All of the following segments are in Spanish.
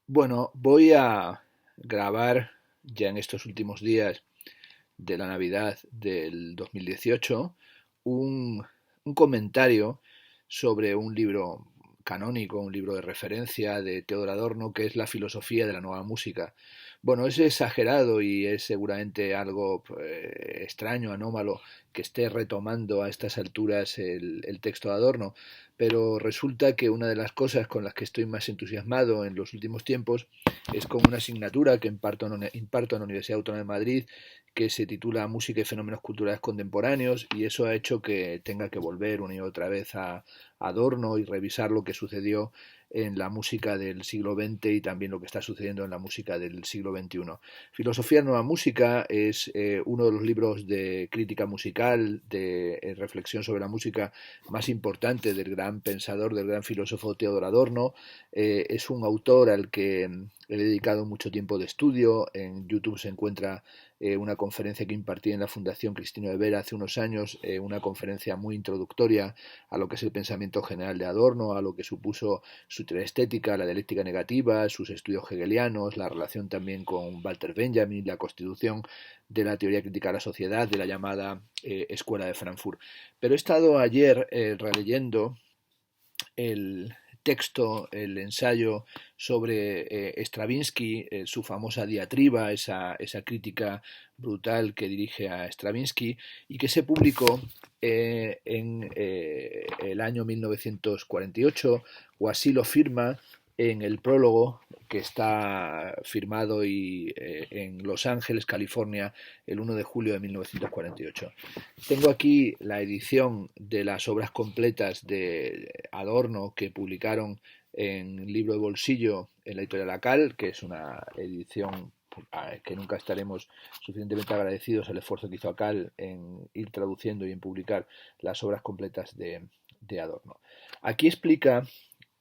Bueno, voy a grabar ya en estos últimos días de la Navidad del 2018 un, un comentario sobre un libro canónico, un libro de referencia de Theodor Adorno, que es La filosofía de la nueva música. Bueno, es exagerado y es seguramente algo extraño, anómalo, que esté retomando a estas alturas el texto de Adorno, pero resulta que una de las cosas con las que estoy más entusiasmado en los últimos tiempos es con una asignatura que imparto en la Universidad Autónoma de Madrid, que se titula Música y fenómenos culturales contemporáneos, y eso ha hecho que tenga que volver una y otra vez a Adorno y revisar lo que sucedió en la música del siglo XX y también lo que está sucediendo en la música del siglo XXI. Filosofía de Nueva Música es uno de los libros de crítica musical, de reflexión sobre la música más importante del gran pensador, del gran filósofo Theodor Adorno. Es un autor al que he dedicado mucho tiempo de estudio. En YouTube se encuentra una conferencia que impartí en la Fundación Cristino de Vera hace unos años, una conferencia muy introductoria a lo que es el pensamiento general de Adorno, a lo que supuso su teoría estética, la dialéctica negativa, sus estudios hegelianos, la relación también con Walter Benjamin, la constitución de la teoría crítica de la sociedad, de la llamada Escuela de Frankfurt. Pero he estado ayer releyendo el texto, el ensayo sobre Stravinsky, su famosa diatriba, esa crítica brutal que dirige a Stravinsky y que se publicó en el año 1948, o así lo firma en el prólogo que está firmado en Los Ángeles, California, el 1 de julio de 1948. Tengo aquí la edición de las obras completas de Adorno que publicaron en libro de bolsillo en la editorial Acal, que es una edición que nunca estaremos suficientemente agradecidos al esfuerzo que hizo Acal en ir traduciendo y en publicar las obras completas de Adorno. Aquí explica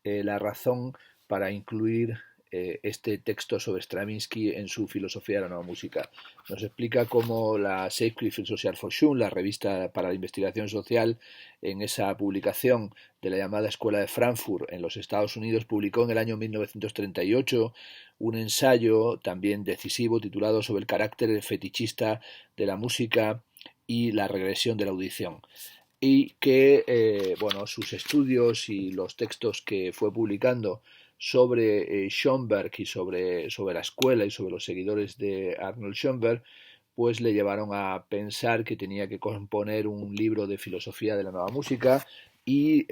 la razón para incluir este texto sobre Stravinsky en su filosofía de la nueva música. Nos explica cómo la Zeitschrift für Sozialforschung, la revista para la investigación social, en esa publicación de la llamada Escuela de Frankfurt en los Estados Unidos, publicó en el año 1938 un ensayo también decisivo titulado sobre el carácter fetichista de la música y la regresión de la audición, y que bueno, sus estudios y los textos que fue publicando sobre Schoenberg y sobre la escuela y sobre los seguidores de Arnold Schoenberg, pues le llevaron a pensar que tenía que componer un libro de filosofía de la nueva música. Y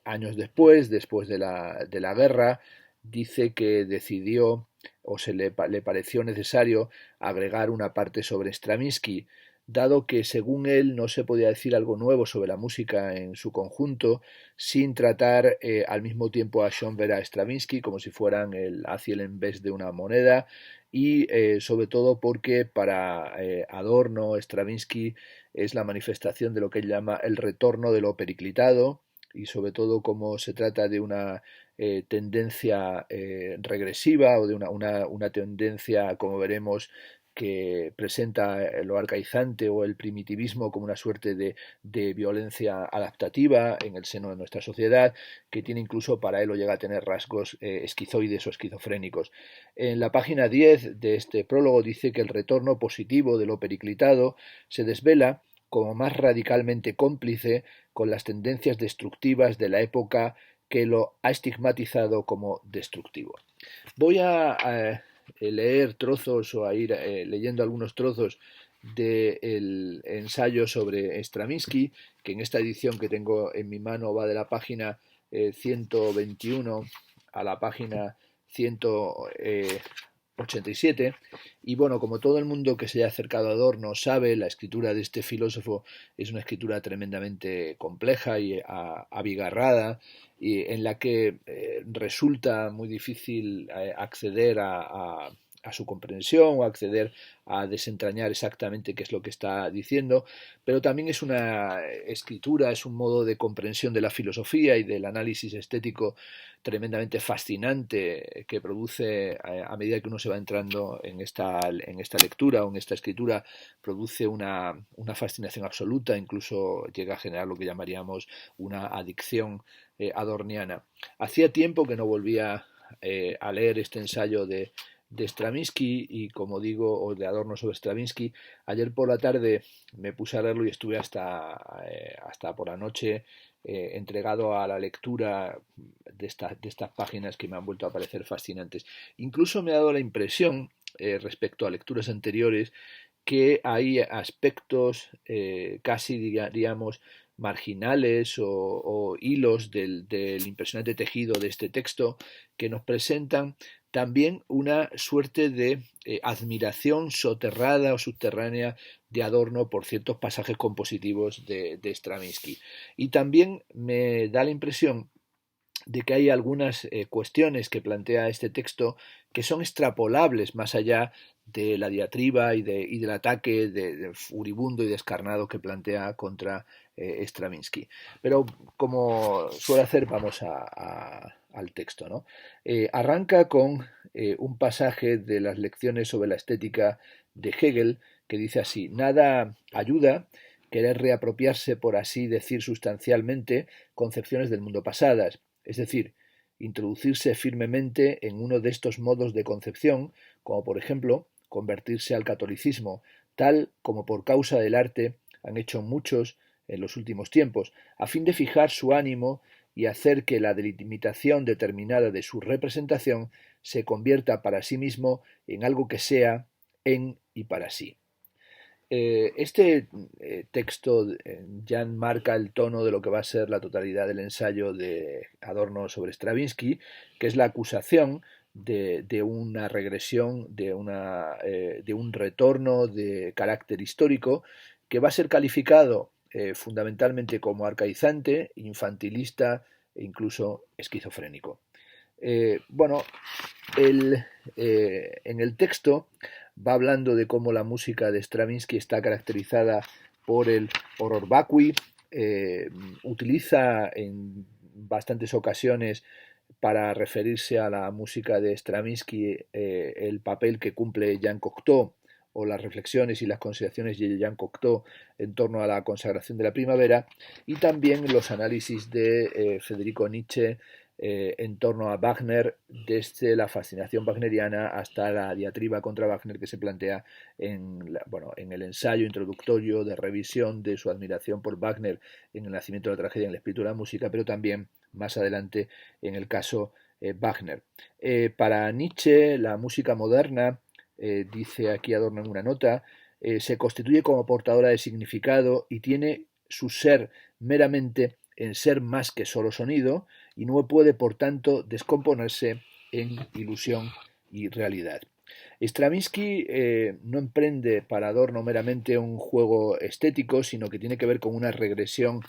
años después de la guerra, dice que decidió o le pareció necesario agregar una parte sobre Stravinsky, dado que según él no se podía decir algo nuevo sobre la música en su conjunto sin tratar al mismo tiempo a Schoenberg, a Stravinsky, como si fueran el haz y el en vez de una moneda, y sobre todo porque para Adorno, Stravinsky es la manifestación de lo que él llama el retorno de lo periclitado, y sobre todo como se trata de una tendencia regresiva, o de una tendencia, como veremos, que presenta lo arcaizante o el primitivismo como una suerte de violencia adaptativa en el seno de nuestra sociedad, que tiene incluso para él o llega a tener rasgos esquizoides o esquizofrénicos. En la página 10 de este prólogo dice que el retorno positivo de lo periclitado se desvela como más radicalmente cómplice con las tendencias destructivas de la época que lo ha estigmatizado como destructivo. Voy a leer trozos o a ir leyendo algunos trozos del ensayo sobre Stravinsky, que en esta edición que tengo en mi mano va de la página 121 a la página 187. Y bueno, como todo el mundo que se haya acercado a Adorno sabe, la escritura de este filósofo es una escritura tremendamente compleja y abigarrada, y en la que resulta muy difícil acceder a su comprensión o acceder a desentrañar exactamente qué es lo que está diciendo, pero también es una escritura, es un modo de comprensión de la filosofía y del análisis estético tremendamente fascinante, que produce a medida que uno se va entrando en esta lectura o en esta escritura, produce una fascinación absoluta, incluso llega a generar lo que llamaríamos una adicción adorniana. Hacía tiempo que no volvía a leer este ensayo de Stravinsky y, como digo, o de Adorno sobre Stravinsky. Ayer por la tarde me puse a leerlo y estuve hasta por la noche entregado a la lectura de estas páginas que me han vuelto a parecer fascinantes. Incluso me ha dado la impresión, respecto a lecturas anteriores, que hay aspectos casi, diríamos, marginales o hilos del impresionante tejido de este texto que nos presentan también una suerte de admiración soterrada o subterránea de Adorno por ciertos pasajes compositivos de Stravinsky. Y también me da la impresión de que hay algunas cuestiones que plantea este texto que son extrapolables más allá de la diatriba y del ataque de furibundo y descarnado que plantea contra Stravinsky. Pero, como suele hacer, vamos al texto, ¿no? Arranca con un pasaje de las lecciones sobre la estética de Hegel que dice así: nada ayuda querer reapropiarse, por así decir, sustancialmente concepciones del mundo pasadas, es decir, introducirse firmemente en uno de estos modos de concepción, como por ejemplo convertirse al catolicismo, tal como por causa del arte han hecho muchos en los últimos tiempos, a fin de fijar su ánimo y hacer que la delimitación determinada de su representación se convierta para sí mismo en algo que sea en y para sí. Este texto ya marca el tono de lo que va a ser la totalidad del ensayo de Adorno sobre Stravinsky, que es la acusación de una regresión, de un retorno de carácter histórico, que va a ser calificado fundamentalmente como arcaizante, infantilista e incluso esquizofrénico. Bueno, en el texto va hablando de cómo la música de Stravinsky está caracterizada por el horror vacui, utiliza en bastantes ocasiones para referirse a la música de Stravinsky el papel que cumple Jean Cocteau o las reflexiones y las consideraciones de Jean Cocteau en torno a la consagración de la primavera, y también los análisis de Federico Nietzsche en torno a Wagner, desde la fascinación wagneriana hasta la diatriba contra Wagner que se plantea en el ensayo introductorio de revisión de su admiración por Wagner en El nacimiento de la tragedia, en el espíritu de la música, pero también más adelante en el caso Wagner. Para Nietzsche, la música moderna, dice aquí Adorno en una nota, se constituye como portadora de significado y tiene su ser meramente en ser más que solo sonido, y no puede, por tanto, descomponerse en ilusión y realidad. Stravinsky no emprende para Adorno meramente un juego estético, sino que tiene que ver con una regresión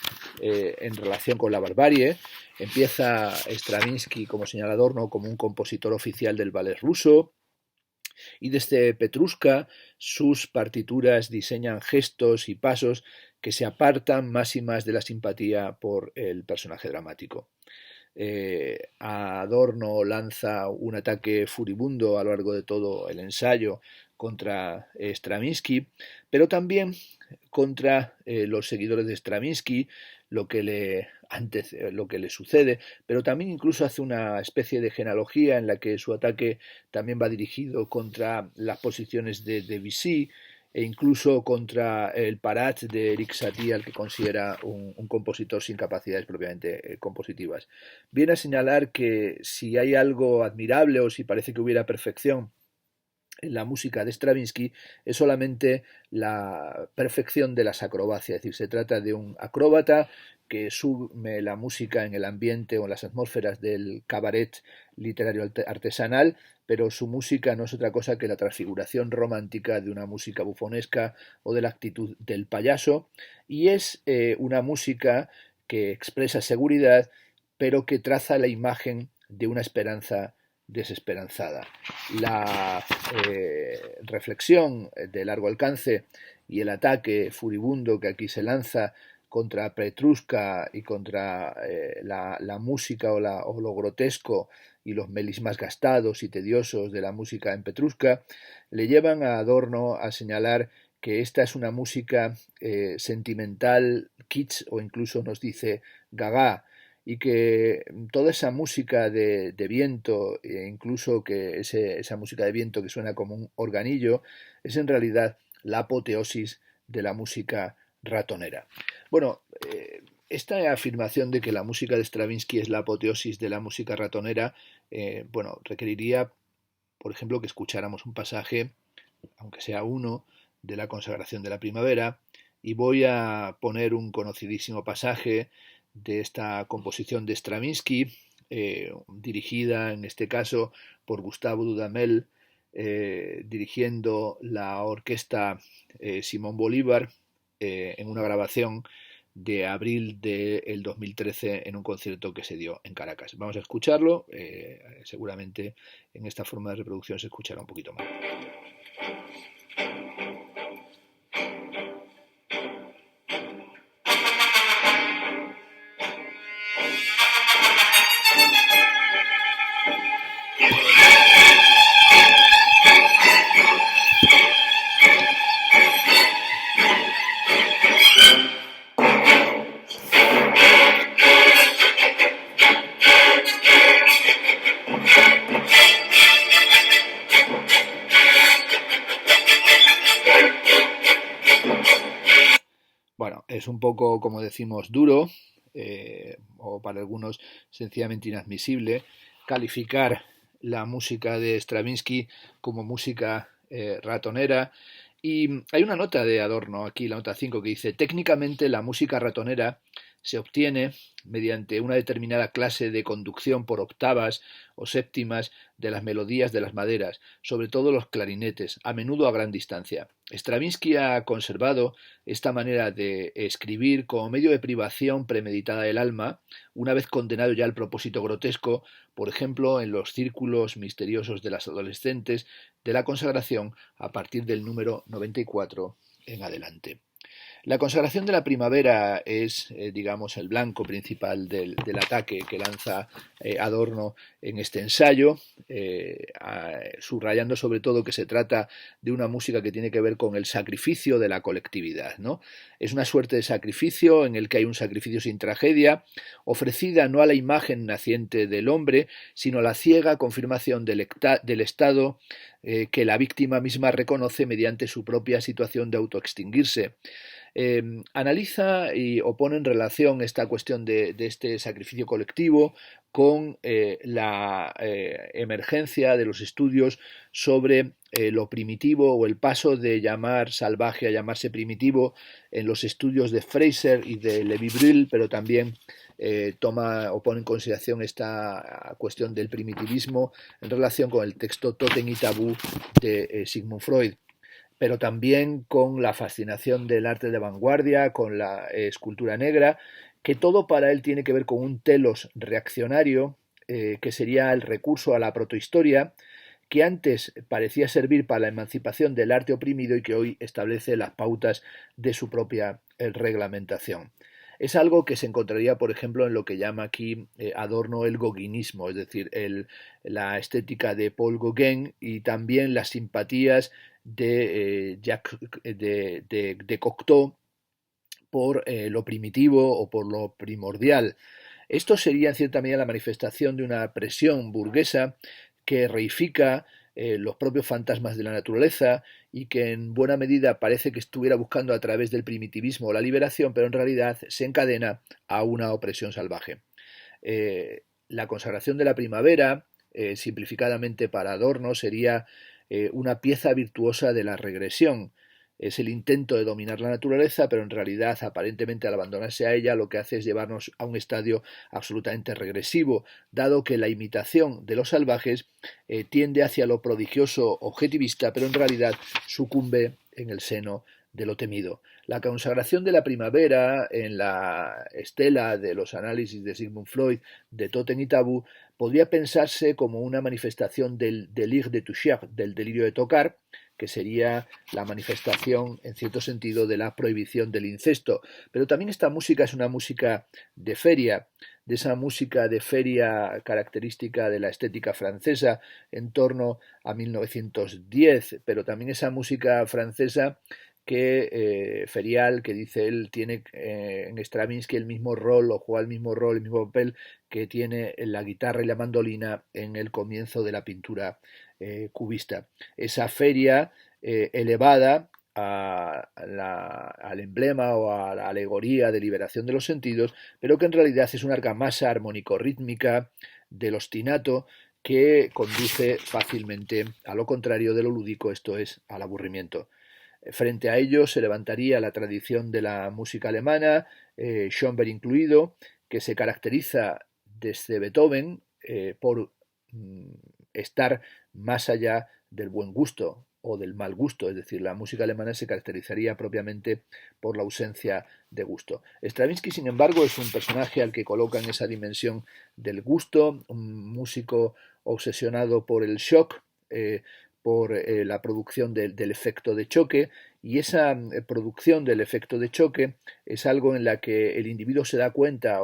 en relación con la barbarie. Empieza Stravinsky, como señala Adorno, como un compositor oficial del ballet ruso, y desde Petrushka sus partituras diseñan gestos y pasos que se apartan más y más de la simpatía por el personaje dramático. Adorno lanza un ataque furibundo a lo largo de todo el ensayo contra Stravinsky, pero también contra los seguidores de Stravinsky, lo que le sucede, pero también incluso hace una especie de genealogía en la que su ataque también va dirigido contra las posiciones de Debussy e incluso contra el Parat de Eric Satie, al que considera un compositor sin capacidades propiamente compositivas. Viene a señalar que si hay algo admirable o si parece que hubiera perfección en la música de Stravinsky, es solamente la perfección de las acrobacias, es decir, se trata de un acróbata que sume la música en el ambiente o en las atmósferas del cabaret literario artesanal, pero su música no es otra cosa que la transfiguración romántica de una música bufonesca o de la actitud del payaso, y es una música que expresa seguridad, pero que traza la imagen de una esperanza desesperanzada. La reflexión de largo alcance y el ataque furibundo que aquí se lanza contra Petrushka y contra la música o lo grotesco y los melismas gastados y tediosos de la música en Petrushka, le llevan a Adorno a señalar que esta es una música sentimental, kitsch, o incluso nos dice gaga, y que toda esa música de viento, e incluso que esa música de viento que suena como un organillo, es en realidad la apoteosis de la música ratonera. Bueno, esta afirmación de que la música de Stravinsky es la apoteosis de la música ratonera, bueno, requeriría, por ejemplo, que escucháramos un pasaje, aunque sea uno, de la consagración de la primavera, y voy a poner un conocidísimo pasaje de esta composición de Stravinsky, dirigida en este caso por Gustavo Dudamel, dirigiendo la orquesta Simón Bolívar en una grabación de abril del 2013 en un concierto que se dio en Caracas. Vamos a escucharlo, seguramente en esta forma de reproducción se escuchará un poquito más. Bueno, es un poco, como decimos, duro, o para algunos sencillamente inadmisible, calificar la música de Stravinsky como música ratonera. Y hay una nota de Adorno aquí, la nota 5, que dice: técnicamente la música ratonera se obtiene mediante una determinada clase de conducción por octavas o séptimas de las melodías de las maderas, sobre todo los clarinetes, a menudo a gran distancia. Stravinsky ha conservado esta manera de escribir como medio de privación premeditada del alma, una vez condenado ya al propósito grotesco, por ejemplo, en los círculos misteriosos de las adolescentes de la consagración a partir del número 94 en adelante. La consagración de la primavera es, digamos, el blanco principal del ataque que lanza Adorno en este ensayo, subrayando sobre todo que se trata de una música que tiene que ver con el sacrificio de la colectividad, ¿no? Es una suerte de sacrificio en el que hay un sacrificio sin tragedia, ofrecida no a la imagen naciente del hombre, sino a la ciega confirmación del estado que la víctima misma reconoce mediante su propia situación de autoextinguirse. Analiza o pone en relación esta cuestión de este sacrificio colectivo con la emergencia de los estudios sobre lo primitivo o el paso de llamar salvaje a llamarse primitivo en los estudios de Fraser y de Lévi-Brill, pero también toma o pone en consideración esta cuestión del primitivismo en relación con el texto Totem y Tabú de Sigmund Freud, pero también con la fascinación del arte de vanguardia, con la escultura negra, que todo para él tiene que ver con un telos reaccionario, que sería el recurso a la protohistoria, que antes parecía servir para la emancipación del arte oprimido y que hoy establece las pautas de su propia reglamentación. Es algo que se encontraría, por ejemplo, en lo que llama aquí Adorno el gauguinismo, es decir, la estética de Paul Gauguin y también las simpatías de Cocteau por lo primitivo o por lo primordial. Esto sería en cierta medida la manifestación de una presión burguesa que reifica los propios fantasmas de la naturaleza y que en buena medida parece que estuviera buscando a través del primitivismo la liberación, pero en realidad se encadena a una opresión salvaje. La consagración de la primavera, simplificadamente para Adorno, sería una pieza virtuosa de la regresión. Es el intento de dominar la naturaleza, pero en realidad, aparentemente al abandonarse a ella, lo que hace es llevarnos a un estadio absolutamente regresivo, dado que la imitación de los salvajes tiende hacia lo prodigioso objetivista, pero en realidad sucumbe en el seno de lo temido. La consagración de la primavera en la estela de los análisis de Sigmund Freud de Totem y Tabú podría pensarse como una manifestación del délire de toucher, del delirio de tocar, que sería la manifestación, en cierto sentido, de la prohibición del incesto. Pero también esta música es una música de feria, de esa música de feria característica de la estética francesa en torno a 1910, pero también esa música francesa que Ferial, que dice él, tiene en Stravinsky el mismo rol o juega el mismo rol, el mismo papel que tiene la guitarra y la mandolina en el comienzo de la pintura cubista. Esa feria elevada al emblema o a la alegoría de liberación de los sentidos, pero que en realidad es una argamasa armónico-rítmica del ostinato que conduce fácilmente a lo contrario de lo lúdico, esto es, al aburrimiento. Frente a ello se levantaría la tradición de la música alemana, Schoenberg incluido, que se caracteriza desde Beethoven por estar más allá del buen gusto o del mal gusto, es decir, la música alemana se caracterizaría propiamente por la ausencia de gusto. Stravinsky, sin embargo, es un personaje al que coloca en esa dimensión del gusto, un músico obsesionado por el shock, por la producción del efecto de choque, y esa producción del efecto de choque es algo en la que el individuo se da cuenta,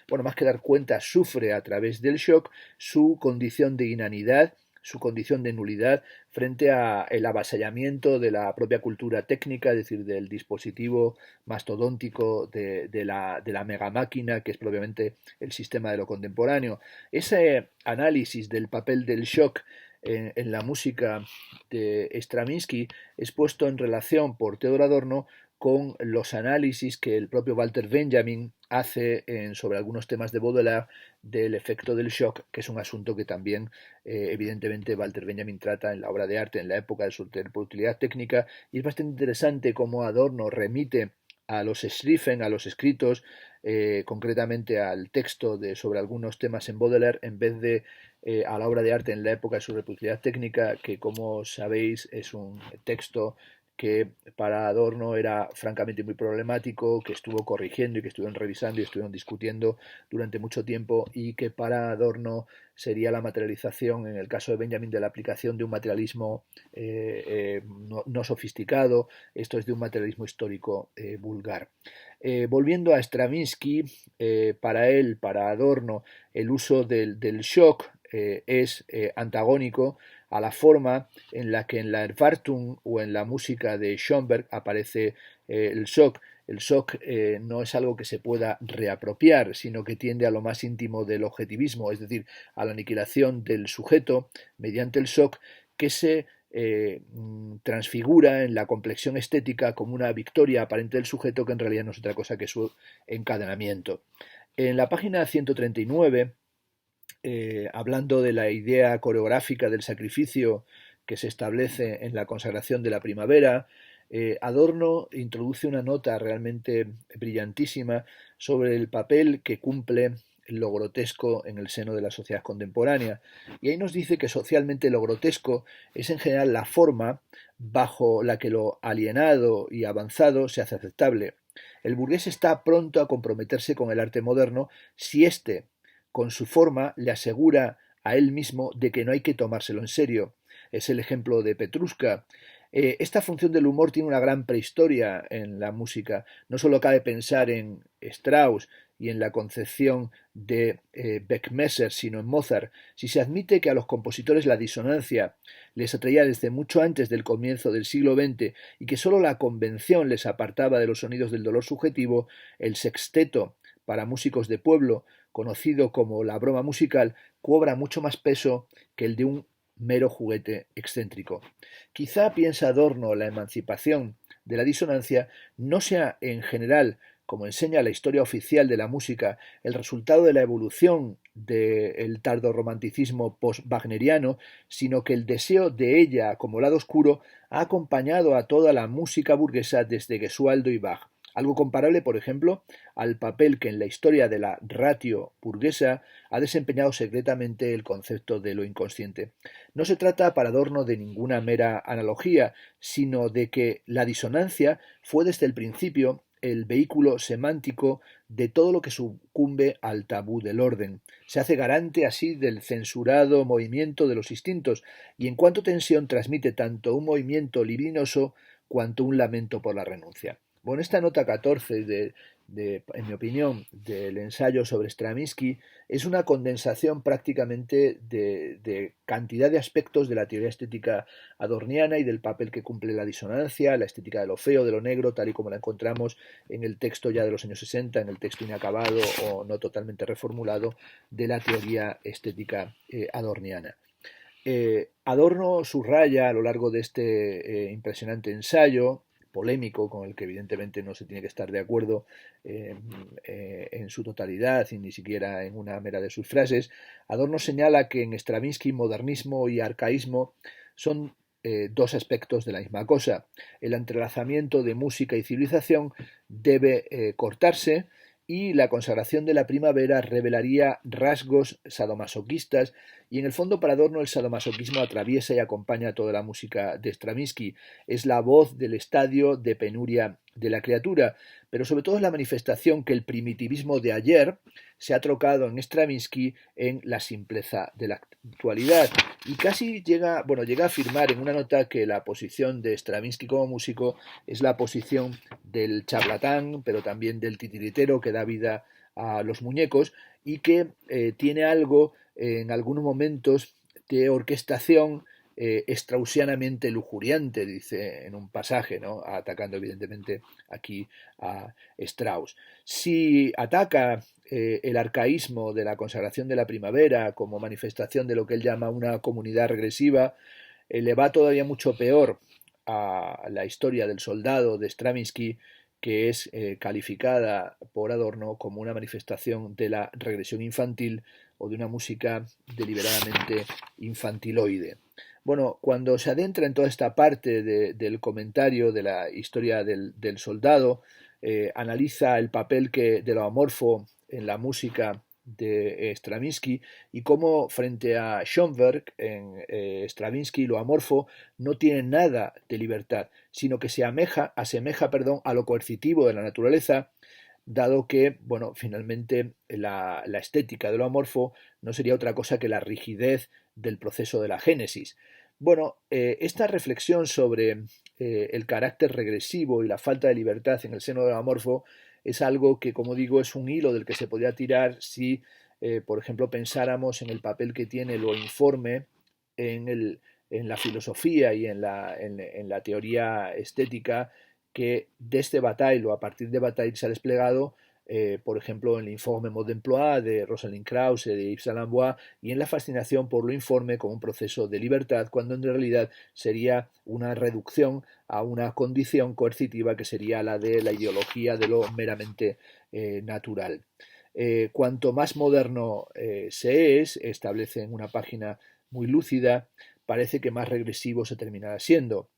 bueno, más que dar cuenta, sufre a través del shock su condición de inanidad, su condición de nulidad frente a el avasallamiento de la propia cultura técnica, es decir, del dispositivo mastodóntico de la megamáquina, que es propiamente el sistema de lo contemporáneo. Ese análisis del papel del shock en la música de Stravinsky es puesto en relación por Theodor Adorno con los análisis que el propio Walter Benjamin hace sobre algunos temas de Baudelaire del efecto del shock, que es un asunto que también evidentemente Walter Benjamin trata en la obra de arte en la época de su utilidad técnica, y es bastante interesante cómo Adorno remite a los Schriften, a los escritos, concretamente al texto sobre algunos temas en Baudelaire, en vez de a la obra de arte en la época de su reproductividad técnica, que como sabéis es un texto que para Adorno era francamente muy problemático, que estuvo corrigiendo y que estuvieron revisando y estuvieron discutiendo durante mucho tiempo, y que para Adorno sería la materialización, en el caso de Benjamin, de la aplicación de un materialismo no sofisticado, esto es de un materialismo histórico vulgar. Volviendo a Stravinsky, para él, para Adorno, el uso del shock es antagónico a la forma en la que en la Erwartung o en la música de Schoenberg aparece el shock. El shock no es algo que se pueda reapropiar, sino que tiende a lo más íntimo del objetivismo, es decir, a la aniquilación del sujeto mediante el shock, que se transfigura en la complexión estética como una victoria aparente del sujeto, que en realidad no es otra cosa que su encadenamiento. En la página 139, hablando de la idea coreográfica del sacrificio que se establece en la consagración de la primavera, Adorno introduce una nota realmente brillantísima sobre el papel que cumple lo grotesco en el seno de la sociedad contemporánea. Y ahí nos dice que socialmente lo grotesco es en general la forma bajo la que lo alienado y avanzado se hace aceptable. El burgués está pronto a comprometerse con el arte moderno si éste, con su forma, le asegura a él mismo de que no hay que tomárselo en serio. Es el ejemplo de Petrushka. Esta función del humor tiene una gran prehistoria en la música. No solo cabe pensar en Strauss y en la concepción de Beckmesser, sino en Mozart. Si se admite que a los compositores la disonancia les atraía desde mucho antes del comienzo del siglo XX y que sólo la convención les apartaba de los sonidos del dolor subjetivo, el sexteto para músicos de pueblo, conocido como la broma musical, cobra mucho más peso que el de un mero juguete excéntrico. Quizá, piensa Adorno, la emancipación de la disonancia no sea en general, como enseña la historia oficial de la música, el resultado de la evolución del tardorromanticismo post-wagneriano, sino que el deseo de ella como lado oscuro ha acompañado a toda la música burguesa desde Gesualdo y Bach. Algo comparable, por ejemplo, al papel que en la historia de la ratio burguesa ha desempeñado secretamente el concepto de lo inconsciente. No se trata para Adorno de ninguna mera analogía, sino de que la disonancia fue desde el principio el vehículo semántico de todo lo que sucumbe al tabú del orden. Se hace garante así del censurado movimiento de los instintos, y en cuanto tensión transmite tanto un movimiento libidinoso cuanto un lamento por la renuncia. Bueno, esta nota 14 en mi opinión, del ensayo sobre Stravinsky es una condensación prácticamente de cantidad de aspectos de la teoría estética adorniana y del papel que cumple la disonancia, la estética de lo feo, de lo negro, tal y como la encontramos en el texto ya de los años 60, en el texto inacabado o no totalmente reformulado de la teoría estética adorniana. Adorno subraya a lo largo de este impresionante ensayo, polémico, con el que evidentemente no se tiene que estar de acuerdo en su totalidad y ni siquiera en una mera de sus frases. Adorno señala que en Stravinsky modernismo y arcaísmo son dos aspectos de la misma cosa. El entrelazamiento de música y civilización debe cortarse y la consagración de la primavera revelaría rasgos sadomasoquistas y en el fondo para Adorno el sadomasoquismo atraviesa y acompaña toda la música de Stravinsky. Es la voz del estadio de penuria de la criatura, pero sobre todo es la manifestación que el primitivismo de ayer se ha trocado en Stravinsky en la simpleza de la actualidad y casi llega a afirmar en una nota que la posición de Stravinsky como músico es la posición del charlatán, pero también del titiritero que da vida a los muñecos y que tiene algo en algunos momentos de orquestación straussianamente lujuriante, dice en un pasaje, ¿no? Atacando evidentemente aquí a Strauss. Si ataca el arcaísmo de la consagración de la primavera como manifestación de lo que él llama una comunidad regresiva, le va todavía mucho peor a la historia del soldado de Stravinsky, que es calificada por Adorno como una manifestación de la regresión infantil o de una música deliberadamente infantiloide. Bueno, cuando se adentra en toda esta parte del comentario de la historia del soldado, analiza el papel de lo amorfo en la música de Stravinsky y cómo frente a Schoenberg en Stravinsky lo amorfo no tiene nada de libertad, sino que se asemeja a lo coercitivo de la naturaleza, dado que, bueno, finalmente la estética de lo amorfo no sería otra cosa que la rigidez del proceso de la génesis. Bueno, esta reflexión sobre el carácter regresivo y la falta de libertad en el seno del amorfo es algo que, como digo, es un hilo del que se podría tirar si, por ejemplo, pensáramos en el papel que tiene lo informe en la filosofía y en la teoría estética que desde Bataille o a partir de Bataille se ha desplegado, por ejemplo, en el Informe Mode d'Emploi de Rosalind Krauss, de Yves Saint Lambois, y en la fascinación por lo informe como un proceso de libertad, cuando en realidad sería una reducción a una condición coercitiva que sería la de la ideología de lo meramente natural. Cuanto más moderno se es, establece en una página muy lúcida, parece que más regresivo se terminará siendo.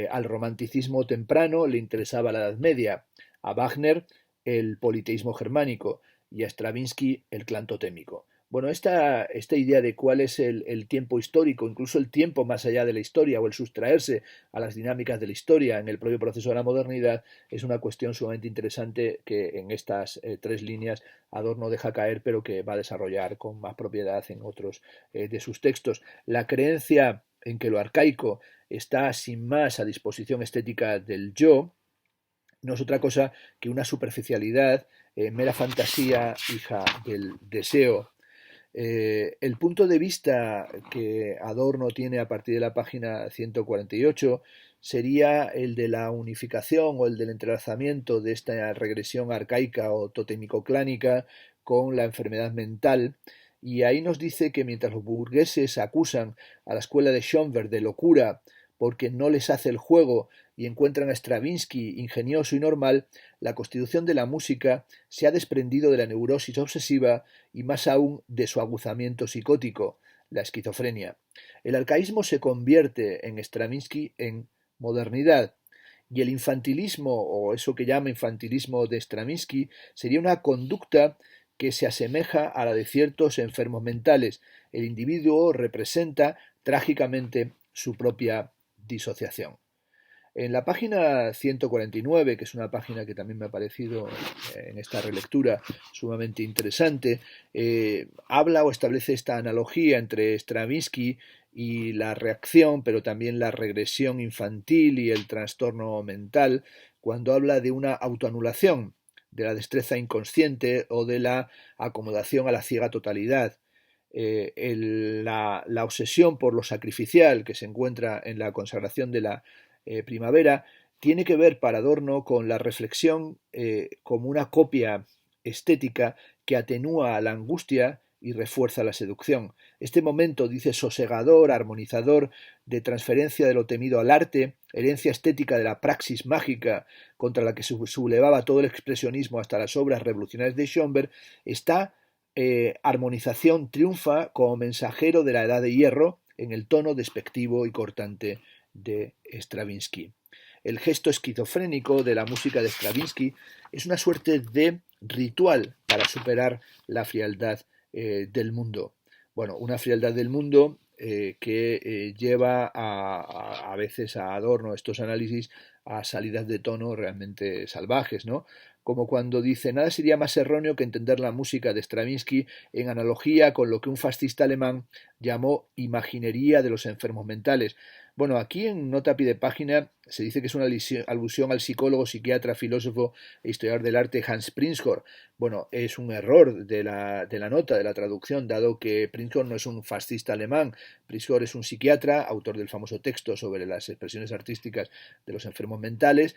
Al romanticismo temprano le interesaba la Edad Media, a Wagner el politeísmo germánico y a Stravinsky el clan totémico. Bueno, esta idea de cuál es el tiempo histórico, incluso el tiempo más allá de la historia o el sustraerse a las dinámicas de la historia en el propio proceso de la modernidad, es una cuestión sumamente interesante que en estas tres líneas Adorno deja caer, pero que va a desarrollar con más propiedad en otros de sus textos. La creencia en que lo arcaico está sin más a disposición estética del yo, no es otra cosa que una superficialidad, mera fantasía, hija del deseo. El punto de vista que Adorno tiene a partir de la página 148 sería el de la unificación o el del entrelazamiento de esta regresión arcaica o totémico-clánica con la enfermedad mental. Y ahí nos dice que mientras los burgueses acusan a la escuela de Schoenberg de locura porque no les hace el juego y encuentran a Stravinsky ingenioso y normal, la constitución de la música se ha desprendido de la neurosis obsesiva y más aún de su aguzamiento psicótico, la esquizofrenia. El arcaísmo se convierte en Stravinsky en modernidad y el infantilismo, o eso que llama infantilismo de Stravinsky, sería una conducta que se asemeja a la de ciertos enfermos mentales. El individuo representa trágicamente su propia disociación. En la página 149, que es una página que también me ha parecido en esta relectura sumamente interesante, habla o establece esta analogía entre Stravinsky y la reacción, pero también la regresión infantil y el trastorno mental, cuando habla de una autoanulación de la destreza inconsciente o de la acomodación a la ciega totalidad. La obsesión por lo sacrificial que se encuentra en la consagración de la primavera tiene que ver para Adorno con la reflexión como una copia estética que atenúa la angustia y refuerza la seducción. Este momento, dice, sosegador, armonizador, de transferencia de lo temido al arte, herencia estética de la praxis mágica contra la que sublevaba todo el expresionismo hasta las obras revolucionarias de Schoenberg, esta armonización triunfa como mensajero de la edad de hierro en el tono despectivo y cortante de Stravinsky. El gesto esquizofrénico de la música de Stravinsky es una suerte de ritual para superar la frialdad del mundo. Bueno, una frialdad del mundo que lleva a veces a Adorno estos análisis a salidas de tono realmente salvajes, ¿no? Como cuando dice, nada sería más erróneo que entender la música de Stravinsky en analogía con lo que un fascista alemán llamó imaginería de los enfermos mentales. Bueno, aquí en nota a pie de página se dice que es una alusión al psicólogo, psiquiatra, filósofo e historiador del arte Hans Prinzhorn. Bueno, es un error de la nota, de la traducción, dado que Prinzhorn no es un fascista alemán. Prinzhorn es un psiquiatra, autor del famoso texto sobre las expresiones artísticas de los enfermos mentales,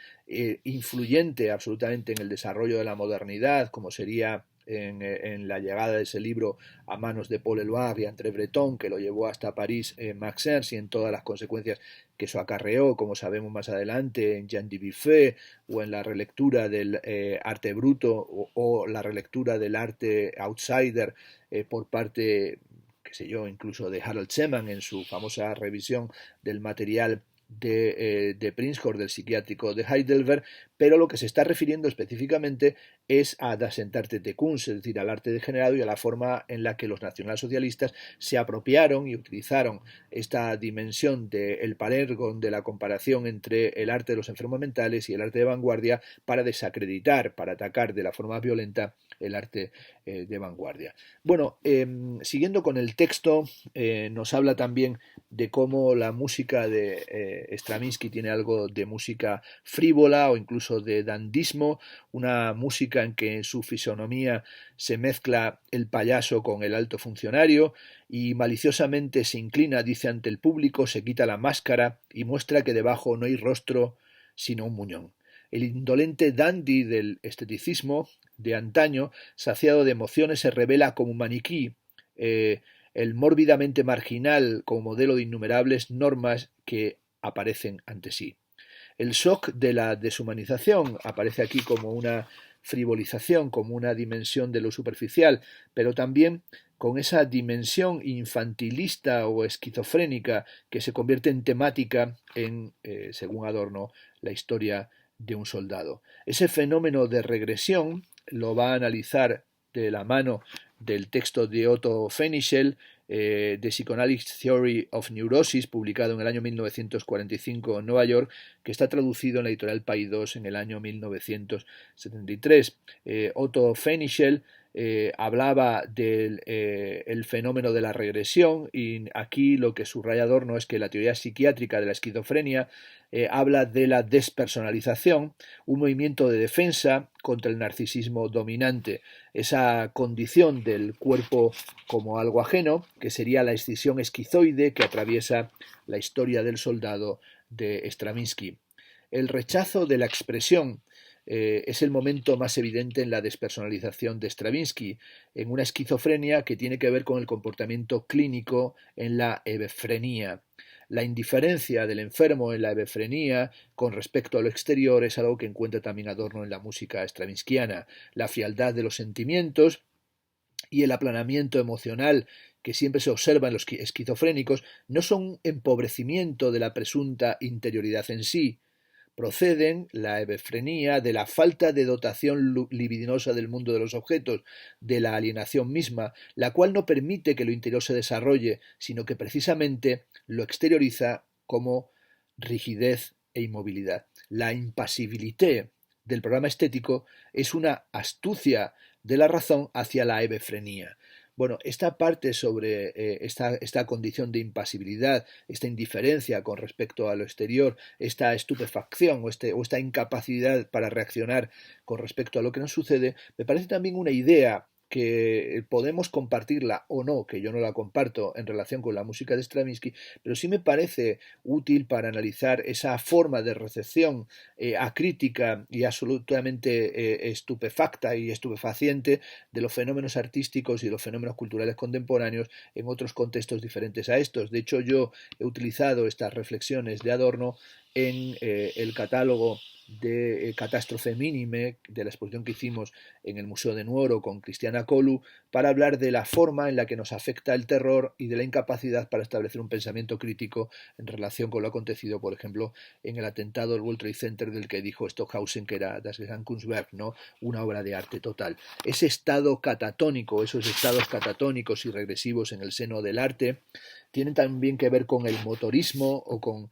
influyente absolutamente en el desarrollo de la modernidad, como sería en la llegada de ese libro a manos de Paul Eluard y André Breton, que lo llevó hasta París Max Ernst, y en todas las consecuencias que eso acarreó, como sabemos más adelante, en Jean Dubuffet, o en la relectura del arte bruto, o la relectura del arte outsider por parte, qué sé yo, incluso de Harold Seman en su famosa revisión del material de Prinzhorn, del psiquiátrico de Heidelberg, pero lo que se está refiriendo específicamente es a Das Entartete de Kunst, es decir, al arte degenerado y a la forma en la que los nacionalsocialistas se apropiaron y utilizaron esta dimensión del palergon, de la comparación entre el arte de los enfermos mentales y el arte de vanguardia para desacreditar, para atacar de la forma violenta el arte de vanguardia. Bueno, siguiendo con el texto, nos habla también de cómo la música de Stravinsky tiene algo de música frívola o incluso de dandismo, una música en que en su fisonomía se mezcla el payaso con el alto funcionario y maliciosamente se inclina, dice, ante el público, se quita la máscara y muestra que debajo no hay rostro sino un muñón. El indolente dandy del esteticismo de antaño, saciado de emociones, se revela como un maniquí, el mórbidamente marginal como modelo de innumerables normas que aparecen ante sí. El shock de la deshumanización aparece aquí como una frivolización, como una dimensión de lo superficial, pero también con esa dimensión infantilista o esquizofrénica que se convierte en temática en, según Adorno, la historia de un soldado. Ese fenómeno de regresión lo va a analizar de la mano del texto de Otto Fenichel, The Psychoanalytic Theory of Neurosis, publicado en el año 1945 en Nueva York, que está traducido en la editorial Paidós en el año 1973. Otto Fenichel hablaba del fenómeno de la regresión, y aquí lo que subraya Adorno es que la teoría psiquiátrica de la esquizofrenia habla de la despersonalización, un movimiento de defensa contra el narcisismo dominante, esa condición del cuerpo como algo ajeno, que sería la escisión esquizoide que atraviesa la historia del soldado de Stravinsky. El rechazo de la expresión es el momento más evidente en la despersonalización de Stravinsky, en una esquizofrenia que tiene que ver con el comportamiento clínico en la hebefrenia. La indiferencia del enfermo en la hebefrenia con respecto a lo exterior es algo que encuentra también Adorno en la música stravinskiana. La frialdad de los sentimientos y el aplanamiento emocional que siempre se observa en los esquizofrénicos no son un empobrecimiento de la presunta interioridad en sí. Proceden la hebefrenia de la falta de dotación libidinosa del mundo de los objetos, de la alienación misma, la cual no permite que lo interior se desarrolle, sino que precisamente lo exterioriza como rigidez e inmovilidad. La impasibilité del programa estético es una astucia de la razón hacia la hebefrenia. Bueno, esta parte sobre esta condición de impasibilidad, esta indiferencia con respecto a lo exterior, esta estupefacción o esta incapacidad para reaccionar con respecto a lo que nos sucede, me parece también una idea que podemos compartirla o no, que yo no la comparto en relación con la música de Stravinsky, pero sí me parece útil para analizar esa forma de recepción acrítica y absolutamente estupefacta y estupefaciente de los fenómenos artísticos y los fenómenos culturales contemporáneos en otros contextos diferentes a estos. De hecho, yo he utilizado estas reflexiones de Adorno en el catálogo de Catástrofe Mínime, de la exposición que hicimos en el Museo de Nuoro con Cristiana Colu, para hablar de la forma en la que nos afecta el terror y de la incapacidad para establecer un pensamiento crítico en relación con lo acontecido, por ejemplo, en el atentado del World Trade Center del que dijo Stockhausen que era Das Gesamtkunstwerk, ¿no? Una obra de arte total. Ese estado catatónico, esos estados catatónicos y regresivos en el seno del arte, tienen también que ver con el motorismo o con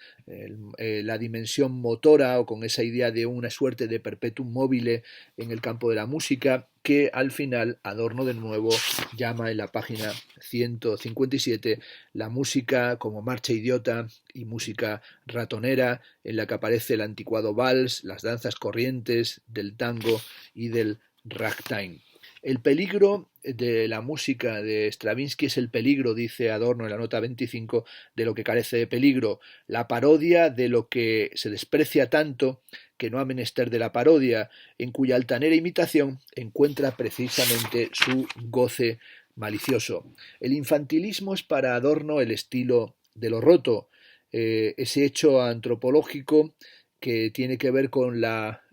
la dimensión motora o con esa idea de una suerte de perpetuum mobile en el campo de la música que al final Adorno de nuevo llama en la página 157 la música como marcha idiota y música ratonera, en la que aparece el anticuado vals, las danzas corrientes del tango y del ragtime. El peligro de la música de Stravinsky es el peligro, dice Adorno en la nota 25, de lo que carece de peligro, la parodia de lo que se desprecia tanto que no ha menester de la parodia, en cuya altanera imitación encuentra precisamente su goce malicioso. El infantilismo es para Adorno el estilo de lo roto, ese hecho antropológico que tiene que ver con la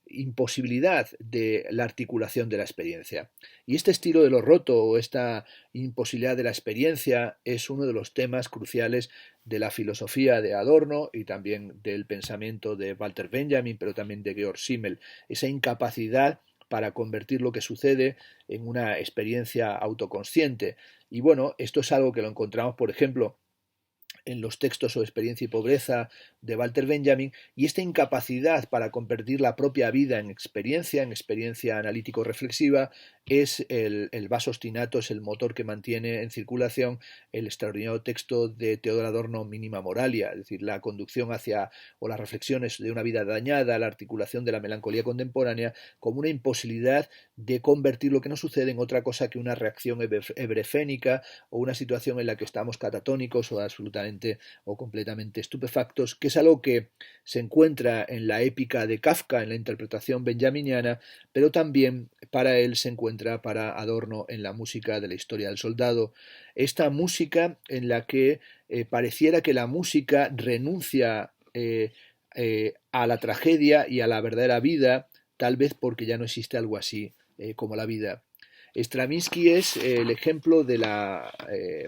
imposibilidad de la articulación de la experiencia. Y este estilo de lo roto o esta imposibilidad de la experiencia es uno de los temas cruciales de la filosofía de Adorno y también del pensamiento de Walter Benjamin, pero también de Georg Simmel, esa incapacidad para convertir lo que sucede en una experiencia autoconsciente. Y bueno, esto es algo que lo encontramos, por ejemplo, en los textos sobre experiencia y pobreza de Walter Benjamin, y esta incapacidad para convertir la propia vida en experiencia analítico-reflexiva, es el vaso ostinato, es el motor que mantiene en circulación el extraordinario texto de Teodor Adorno, Mínima Moralia, es decir, la conducción hacia, o las reflexiones de una vida dañada, la articulación de la melancolía contemporánea, como una imposibilidad de convertir lo que nos sucede en otra cosa que una reacción ebrefénica o una situación en la que estamos catatónicos o absolutamente o completamente estupefactos, que es algo que se encuentra en la épica de Kafka, en la interpretación benjaminiana, pero también para él se encuentra para Adorno en la música de la historia del soldado. Esta música en la que pareciera que la música renuncia a la tragedia y a la verdadera vida, tal vez porque ya no existe algo así como la vida. Stravinsky es el ejemplo de la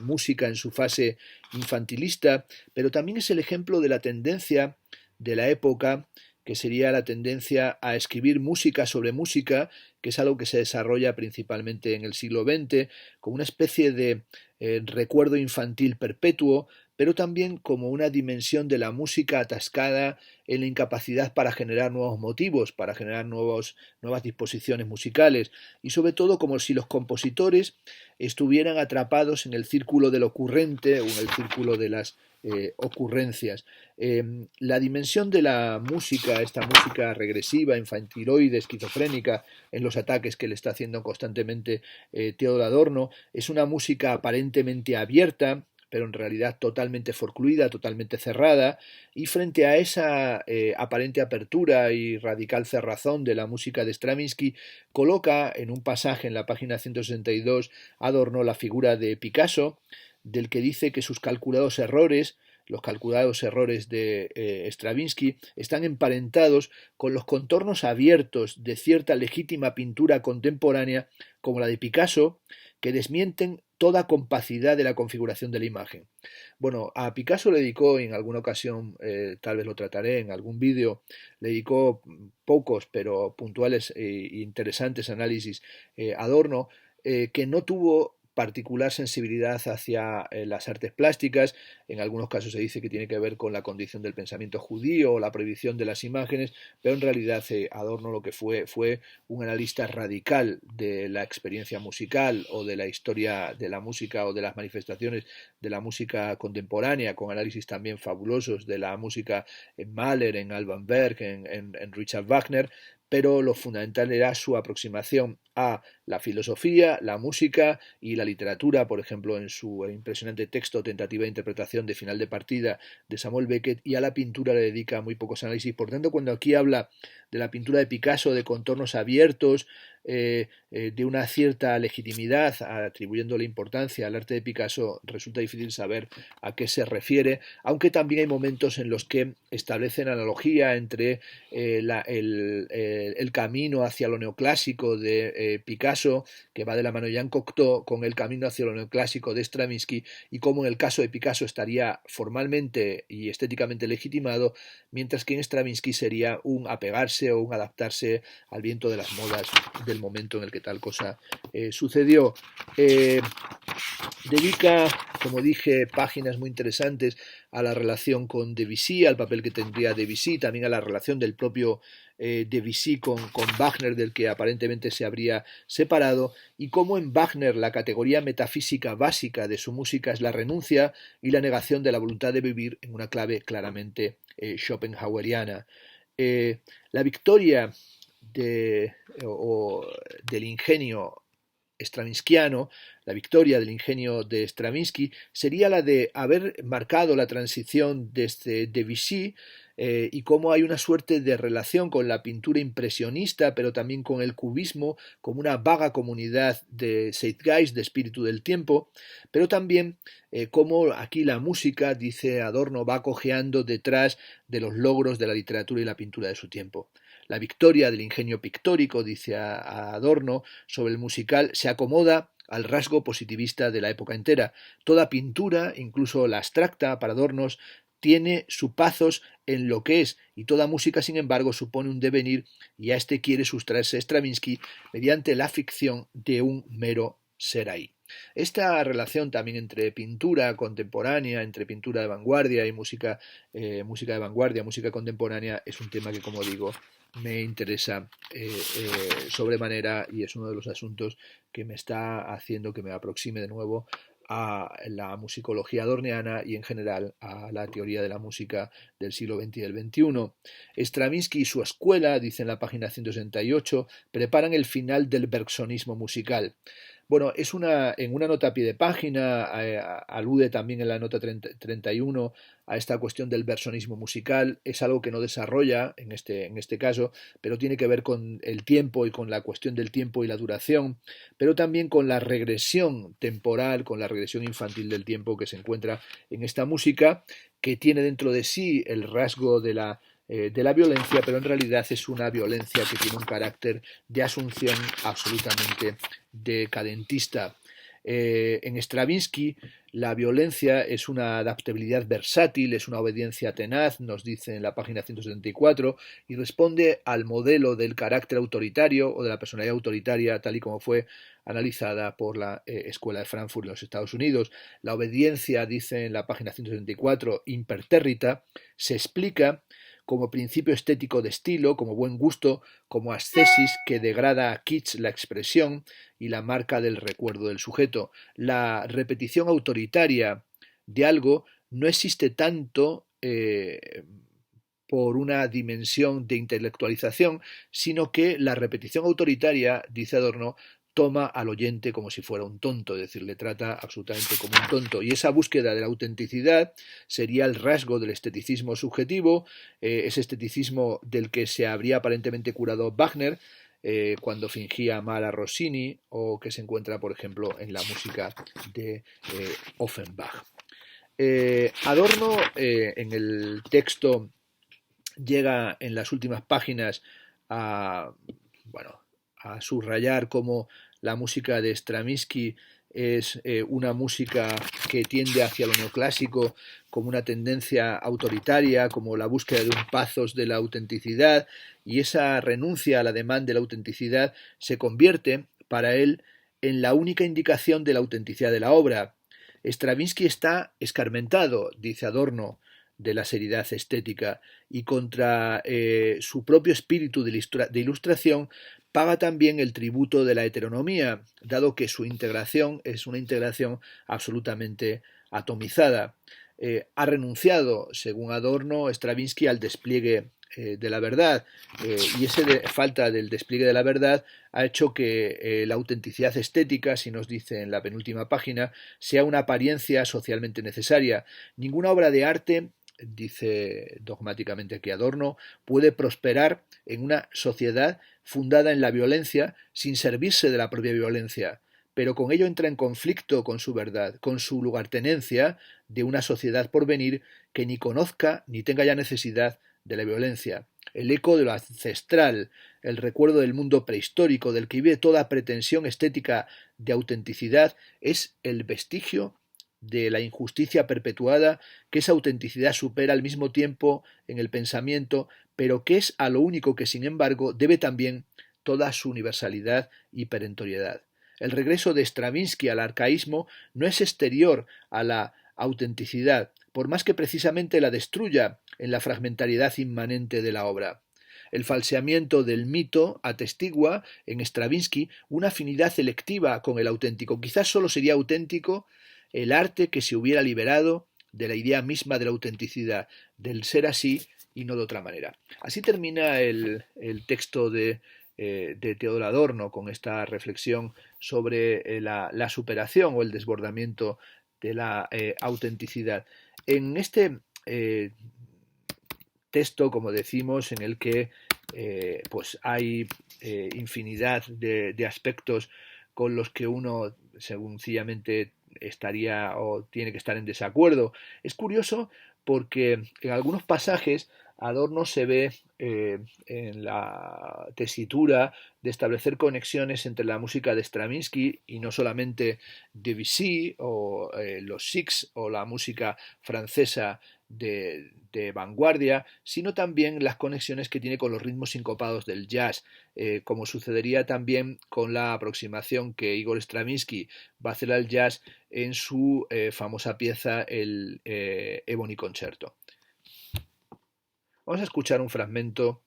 música en su fase infantilista, pero también es el ejemplo de la tendencia de la época, que sería la tendencia a escribir música sobre música, que es algo que se desarrolla principalmente en el siglo XX, como una especie de recuerdo infantil perpetuo, pero también como una dimensión de la música atascada en la incapacidad para generar nuevos motivos, para generar nuevas disposiciones musicales, y sobre todo como si los compositores estuvieran atrapados en el círculo del ocurrente o en el círculo de las ocurrencias. La dimensión de la música, esta música regresiva, infantiloide, esquizofrénica, en los ataques que le está haciendo constantemente Teodor Adorno, es una música aparentemente abierta, pero en realidad totalmente forcluida, totalmente cerrada, y frente a esa aparente apertura y radical cerrazón de la música de Stravinsky, coloca en un pasaje en la página 162 Adorno la figura de Picasso, del que dice que sus calculados errores, los calculados errores de Stravinsky, están emparentados con los contornos abiertos de cierta legítima pintura contemporánea como la de Picasso, que desmienten toda compacidad de la configuración de la imagen. Bueno, a Picasso le dedicó en alguna ocasión, tal vez lo trataré en algún vídeo, le dedicó pocos pero puntuales e interesantes análisis Adorno, que no tuvo particular sensibilidad hacia las artes plásticas. En algunos casos se dice que tiene que ver con la condición del pensamiento judío o la prohibición de las imágenes, pero en realidad Adorno lo que fue un analista radical de la experiencia musical o de la historia de la música o de las manifestaciones de la música contemporánea, con análisis también fabulosos de la música en Mahler, en Alban Berg, en Richard Wagner, pero lo fundamental era su aproximación a la filosofía, la música y la literatura, por ejemplo, en su impresionante texto Tentativa de interpretación de final de partida de Samuel Beckett, y a la pintura le dedica muy pocos análisis. Por tanto, cuando aquí habla de la pintura de Picasso, de contornos abiertos, de una cierta legitimidad, atribuyéndole importancia al arte de Picasso, resulta difícil saber a qué se refiere, aunque también hay momentos en los que establecen analogía entre el camino hacia lo neoclásico de Picasso, que va de la mano de Jean Cocteau, con el camino hacia lo neoclásico de Stravinsky, y cómo en el caso de Picasso estaría formalmente y estéticamente legitimado, mientras que en Stravinsky sería un apegarse o un adaptarse al viento de las modas del momento en el que tal cosa sucedió. Dedica, como dije, páginas muy interesantes a la relación con Debussy, al papel que tendría Debussy, también a la relación del propio Debussy con Wagner, del que aparentemente se habría separado, y cómo en Wagner la categoría metafísica básica de su música es la renuncia y la negación de la voluntad de vivir, en una clave claramente schopenhaueriana. La victoria del ingenio stravinskiano, la victoria del ingenio de Stravinsky, sería la de haber marcado la transición desde Debussy y cómo hay una suerte de relación con la pintura impresionista, pero también con el cubismo, como una vaga comunidad de Zeitgeist, de espíritu del tiempo, pero también cómo aquí la música, dice Adorno, va cojeando detrás de los logros de la literatura y la pintura de su tiempo. La victoria del ingenio pictórico, dice Adorno, sobre el musical se acomoda al rasgo positivista de la época entera. Toda pintura, incluso la abstracta, para Adorno, tiene su pathos en lo que es, y toda música, sin embargo, supone un devenir, y a este quiere sustraerse Stravinsky mediante la ficción de un mero ser ahí. Esta relación también entre pintura contemporánea, entre pintura de vanguardia y música de vanguardia, música contemporánea, es un tema que, como digo, me interesa sobremanera, y es uno de los asuntos que me está haciendo que me aproxime de nuevo a la musicología adorniana y en general a la teoría de la música del siglo XX y del XXI. Stravinsky y su escuela, dice en la página 168, preparan el final del bergsonismo musical. Bueno, en una nota a pie de página, alude también en la nota 31 a esta cuestión del versonismo musical. Es algo que no desarrolla en este caso, pero tiene que ver con el tiempo y con la cuestión del tiempo y la duración, pero también con la regresión temporal, con la regresión infantil del tiempo que se encuentra en esta música, que tiene dentro de sí el rasgo de la violencia, pero en realidad es una violencia que tiene un carácter de asunción absolutamente decadentista. En Stravinsky la violencia es una adaptabilidad versátil, es una obediencia tenaz, nos dice en la página 174, y responde al modelo del carácter autoritario o de la personalidad autoritaria, tal y como fue analizada por la Escuela de Frankfurt en los Estados Unidos. La obediencia, dice en la página 174, impertérrita, se explica como principio estético de estilo, como buen gusto, como ascesis que degrada a kitsch la expresión y la marca del recuerdo del sujeto. La repetición autoritaria de algo no existe tanto por una dimensión de intelectualización, sino que la repetición autoritaria, dice Adorno, toma al oyente como si fuera un tonto, es decir, le trata absolutamente como un tonto. Y esa búsqueda de la autenticidad sería el rasgo del esteticismo subjetivo, ese esteticismo del que se habría aparentemente curado Wagner cuando fingía amar a Rossini, o que se encuentra, por ejemplo, en la música de Offenbach. Adorno, en el texto, llega en las últimas páginas a subrayar cómo la música de Stravinsky es una música que tiende hacia lo neoclásico, como una tendencia autoritaria, como la búsqueda de un pathos de la autenticidad, y esa renuncia al ademán de la autenticidad se convierte para él en la única indicación de la autenticidad de la obra. Stravinsky está escarmentado, dice Adorno, de la seriedad estética, y contra su propio espíritu de ilustración paga también el tributo de la heteronomía, dado que su integración es una integración absolutamente atomizada. Ha renunciado, según Adorno, Stravinsky al despliegue de la verdad, y esa falta del despliegue de la verdad ha hecho que la autenticidad estética, si nos dice en la penúltima página, sea una apariencia socialmente necesaria. Ninguna obra de arte, dice dogmáticamente aquí Adorno, puede prosperar en una sociedad fundada en la violencia sin servirse de la propia violencia, pero con ello entra en conflicto con su verdad, con su lugartenencia de una sociedad por venir que ni conozca ni tenga ya necesidad de la violencia. El eco de lo ancestral, el recuerdo del mundo prehistórico, del que vive toda pretensión estética de autenticidad, es el vestigio de la injusticia perpetuada que esa autenticidad supera al mismo tiempo en el pensamiento, pero que es a lo único que, sin embargo, debe también toda su universalidad y perentoriedad. El regreso de Stravinsky al arcaísmo no es exterior a la autenticidad, por más que precisamente la destruya en la fragmentariedad inmanente de la obra. El falseamiento del mito atestigua en Stravinsky una afinidad electiva con el auténtico. Quizás solo sería auténtico el arte que se hubiera liberado de la idea misma de la autenticidad, del ser así y no de otra manera. Así termina el texto de Teodoro Adorno con esta reflexión sobre la superación o el desbordamiento de la autenticidad. En este texto, como decimos, en el que pues hay infinidad de aspectos con los que uno sencillamente estaría o tiene que estar en desacuerdo. Es curioso porque en algunos pasajes Adorno se ve en la tesitura de establecer conexiones entre la música de Stravinsky y no solamente Debussy o los Six o la música francesa de vanguardia, sino también las conexiones que tiene con los ritmos sincopados del jazz, como sucedería también con la aproximación que Igor Stravinsky va a hacer al jazz en su famosa pieza el Ebony Concerto. Vamos a escuchar un fragmento.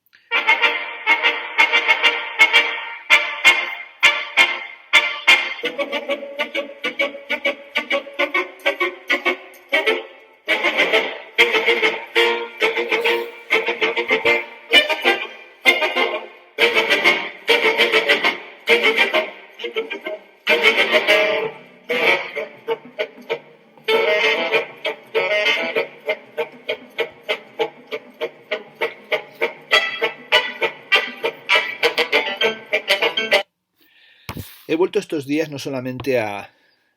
He vuelto estos días no solamente a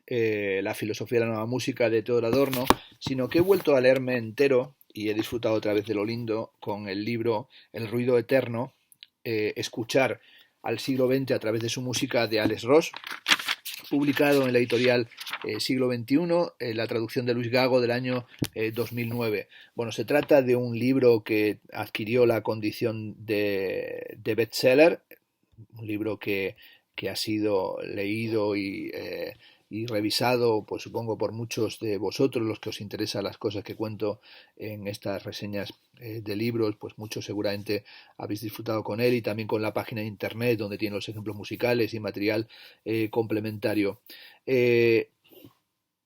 la filosofía de la nueva música de Teodoro Adorno, sino que he vuelto a leerme entero y he disfrutado otra vez de lo lindo con el libro El ruido eterno, escuchar al siglo XX a través de su música de Alex Ross, publicado en la editorial Siglo XXI, la traducción de Luis Gago del año 2009. Bueno, se trata de un libro que adquirió la condición de bestseller, un libro que ha sido leído y revisado, pues supongo por muchos de vosotros, los que os interesan las cosas que cuento en estas reseñas de libros, pues muchos seguramente habéis disfrutado con él y también con la página de internet donde tiene los ejemplos musicales y material complementario.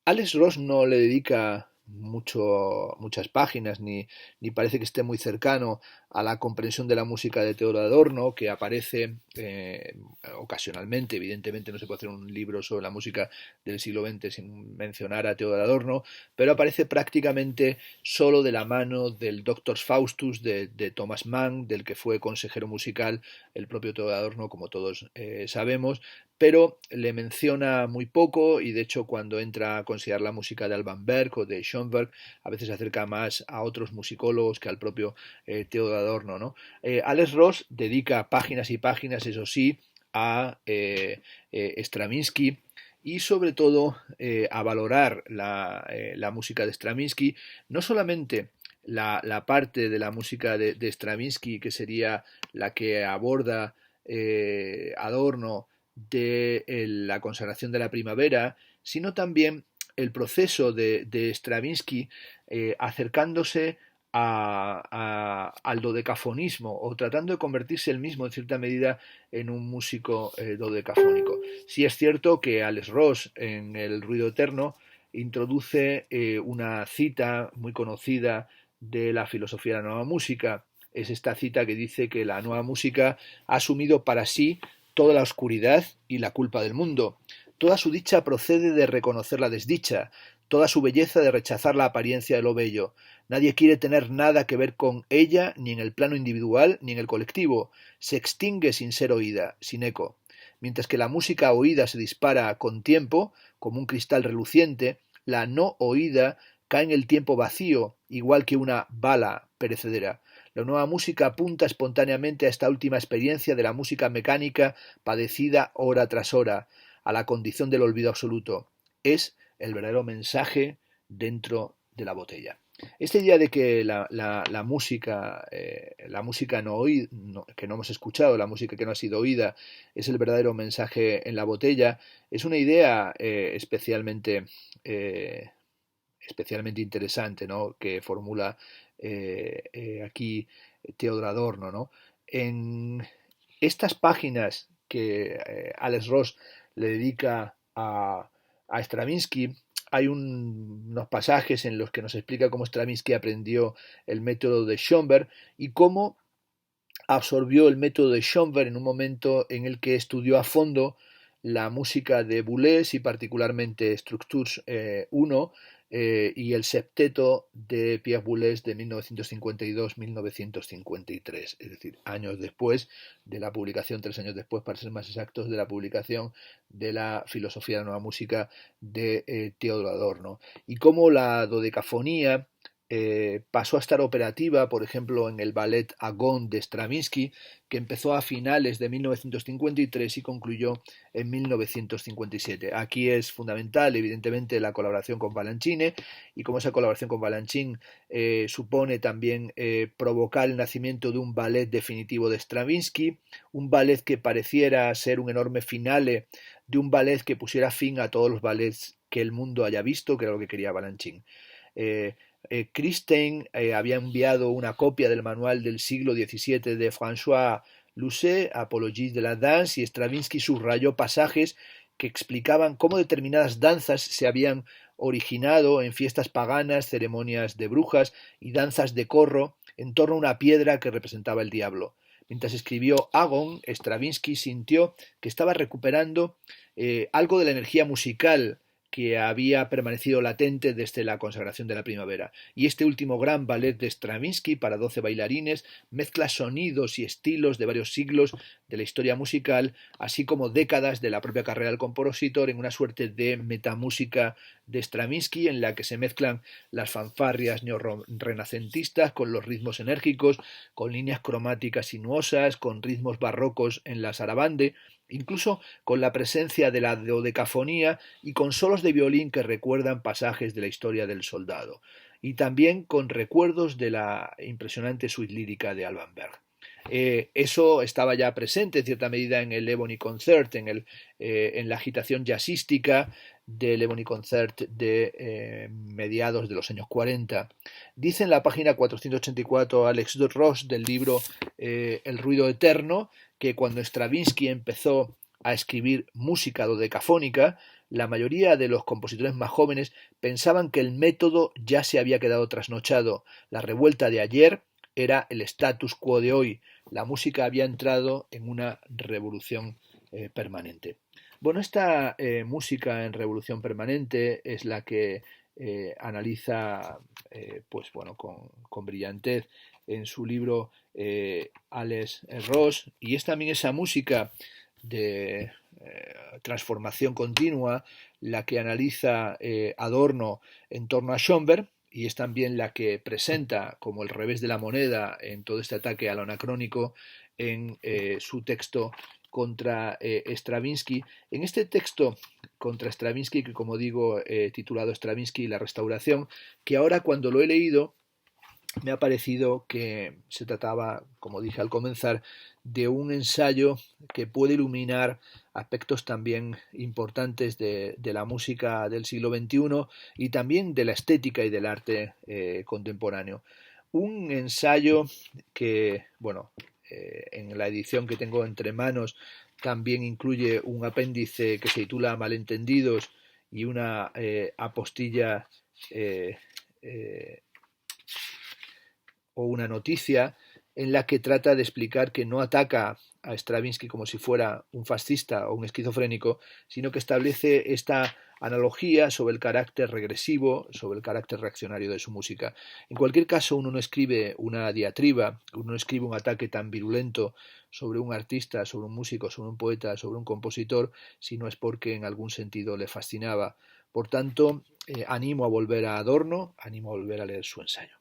Alex Ross no le dedica muchas páginas ni parece que esté muy cercano a la comprensión de la música de Teodoro Adorno, que aparece ocasionalmente. Evidentemente no se puede hacer un libro sobre la música del siglo XX sin mencionar a Teodoro Adorno, pero aparece prácticamente solo de la mano del Doctor Faustus de Thomas Mann, del que fue consejero musical el propio Teodoro Adorno, como todos sabemos, pero le menciona muy poco y de hecho cuando entra a considerar la música de Alban Berg o de Schoenberg a veces se acerca más a otros musicólogos que al propio Teodoro Adorno, ¿no? Alex Ross dedica páginas y páginas, eso sí, a Stravinsky y sobre todo a valorar la música de Stravinsky, no solamente la parte de la música de Stravinsky que sería la que aborda Adorno de la consagración de la primavera, sino también el proceso de Stravinsky acercándose al dodecafonismo o tratando de convertirse él mismo en cierta medida en un músico dodecafónico. Sí es cierto que Alex Ross en El ruido eterno introduce una cita muy conocida de la filosofía de la nueva música. Es esta cita que dice que la nueva música ha asumido para sí toda la oscuridad y la culpa del mundo. Toda su dicha procede de reconocer la desdicha, toda su belleza de rechazar la apariencia de lo bello. Nadie quiere tener nada que ver con ella, ni en el plano individual, ni en el colectivo. Se extingue sin ser oída, sin eco. Mientras que la música oída se dispara con tiempo, como un cristal reluciente, la no oída cae en el tiempo vacío, igual que una bala perecedera. La nueva música apunta espontáneamente a esta última experiencia de la música mecánica padecida hora tras hora, a la condición del olvido absoluto. Es el verdadero mensaje dentro de la botella. Esta idea de que la música, que no hemos escuchado, la música que no ha sido oída, es el verdadero mensaje en la botella, es una idea especialmente interesante, ¿no? Que formula aquí Theodor Adorno, ¿no? En estas páginas que Alex Ross le dedica a Stravinsky, hay unos pasajes en los que nos explica cómo Stravinsky aprendió el método de Schoenberg y cómo absorbió el método de Schoenberg en un momento en el que estudió a fondo la música de Boulez y particularmente Structures 1 y el septeto de Pierre Boulez de 1952-1953, es decir, años después de la publicación, 3 años después, para ser más exactos, de la publicación de la filosofía de la nueva música de Theodor Adorno. Y cómo la dodecafonía pasó a estar operativa, por ejemplo, en el ballet Agón de Stravinsky, que empezó a finales de 1953 y concluyó en 1957. Aquí es fundamental, evidentemente, la colaboración con Balanchine, y como esa colaboración con Balanchine supone también provocar el nacimiento de un ballet definitivo de Stravinsky, un ballet que pareciera ser un enorme finale de un ballet que pusiera fin a todos los ballets que el mundo haya visto, que era lo que quería Balanchine. Christine había enviado una copia del manual del siglo XVII de François Lucet, Apologie de la danse, y Stravinsky subrayó pasajes que explicaban cómo determinadas danzas se habían originado en fiestas paganas, ceremonias de brujas y danzas de corro en torno a una piedra que representaba el diablo. Mientras escribió Agon, Stravinsky sintió que estaba recuperando algo de la energía musical que había permanecido latente desde la consagración de la primavera. Y este último gran ballet de Stravinsky para 12 bailarines mezcla sonidos y estilos de varios siglos de la historia musical, así como décadas de la propia carrera del compositor en una suerte de metamúsica de Stravinsky en la que se mezclan las fanfarrias neorrenacentistas con los ritmos enérgicos, con líneas cromáticas sinuosas, con ritmos barrocos en la sarabande, incluso con la presencia de la dodecafonía y con solos de violín que recuerdan pasajes de la historia del soldado, y también con recuerdos de la impresionante suite lírica de Alban Berg. Eso estaba ya presente en cierta medida en el Ebony Concert, en la agitación jazzística del Ebony Concert de mediados de los años 40. Dice en la página 484 Alex Ross del libro El ruido eterno que cuando Stravinsky empezó a escribir música dodecafónica, la mayoría de los compositores más jóvenes pensaban que el método ya se había quedado trasnochado. La revuelta de ayer era el status quo de hoy. La música había entrado en una revolución permanente. Bueno, esta música en revolución permanente es la que analiza pues bueno, con brillantez en su libro Alex Ross, y es también esa música de transformación continua la que analiza Adorno en torno a Schoenberg, y es también la que presenta como el revés de la moneda en todo este ataque a lo anacrónico en su texto contra Stravinsky. En este texto contra Stravinsky, que como digo, titulado Stravinsky y la restauración, que ahora cuando lo he leído me ha parecido que se trataba, como dije al comenzar, de un ensayo que puede iluminar aspectos también importantes de la música del siglo XXI y también de la estética y del arte contemporáneo. Un ensayo que, bueno, en la edición que tengo entre manos también incluye un apéndice que se titula Malentendidos y una apostilla eh, eh, o una noticia en la que trata de explicar que no ataca a Stravinsky como si fuera un fascista o un esquizofrénico, sino que establece esta analogía sobre el carácter regresivo, sobre el carácter reaccionario de su música. En cualquier caso, uno no escribe una diatriba, uno no escribe un ataque tan virulento sobre un artista, sobre un músico, sobre un poeta, sobre un compositor, si no es porque en algún sentido le fascinaba. Por tanto, animo a volver a Adorno, animo a volver a leer su ensayo.